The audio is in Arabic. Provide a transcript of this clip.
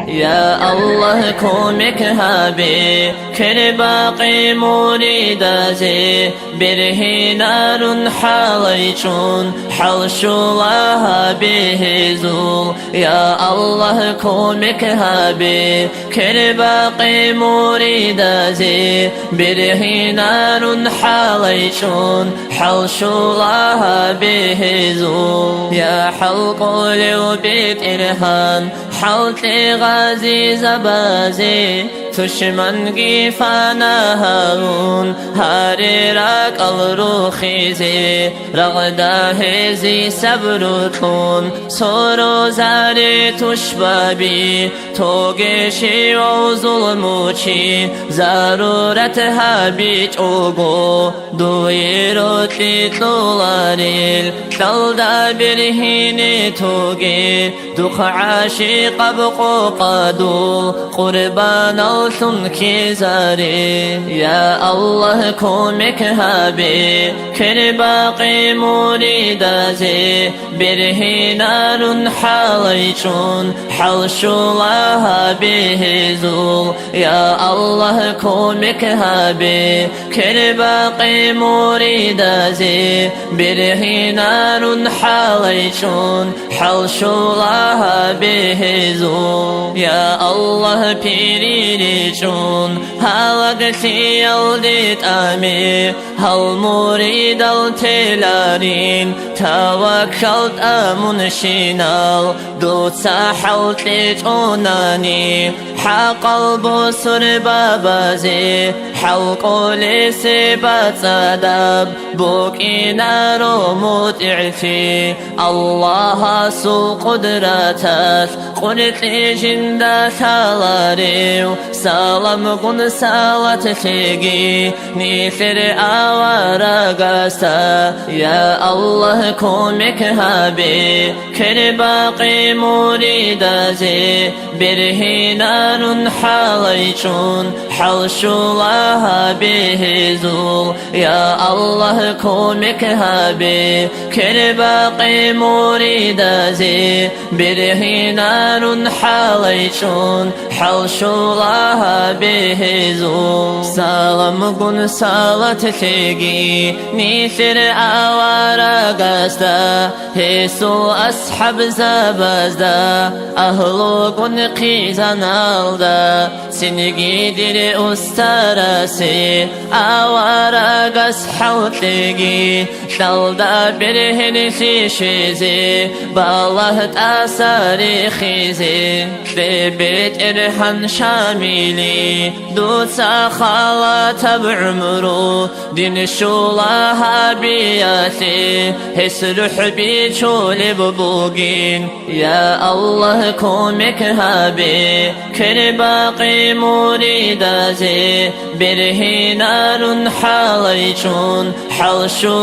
يا الله كومك هابي كل باقي مريدازي بره نار حاليشون حوش الله به زول يا الله كومك هابي كل باقي مريدازي بره نار حاليشون حوش الله به زول يا حلق لو بيت إرهان حوتي غازي زبازي تشمن قيفانا هارون هاريراك الروخيزي رغدا هزي سبروتون سورو زاري تشبابي توقشي وظلموشي ضرورتها بيج اوغو دويروتي طولاريل تلدا برهيني توقي دوخ عاشق بقو قادو قربان كي زاري يا الله كومك هابي كل باقي مريدازي بره نار حاليشون حوش الله به زول يا الله كومك هابي كل باقي مريدازي بره نار حاليشون حوش الله به زول يا الله بيري شون هاوقتي يولدت آمي هالمريد التلارين توكلت أمن شينال دوت ساحلت لجوناني حق البصر بابازي حلق لسبات صدب بوكي نار متعفي الله سو قدرتك قلت لي جندا ثالاري سلام قن سالت تيجي نيثر آوارغاستا يا الله كومك هابي كل باقي مريدازي بره نار حاليشون حوش الله به زول يا الله كومك هابي كل باقي مريدازي بره نار حاليشون حوش الله به زول سلام قن سالت تيجي نيثر آوارغاستا هيسو أسحب زبازدا أهلو قن قيزان alda seni gidir ustarası avaragaz haltegi dalda bir henisi şizi ballaht asari khizi bebet irhan şamili dutsa khalat بعمرو دين شولها بياتي هسلح بيشول ببوقين يا الله كومك هابي كل باقي مريدازي بره نار حاليشون حلشون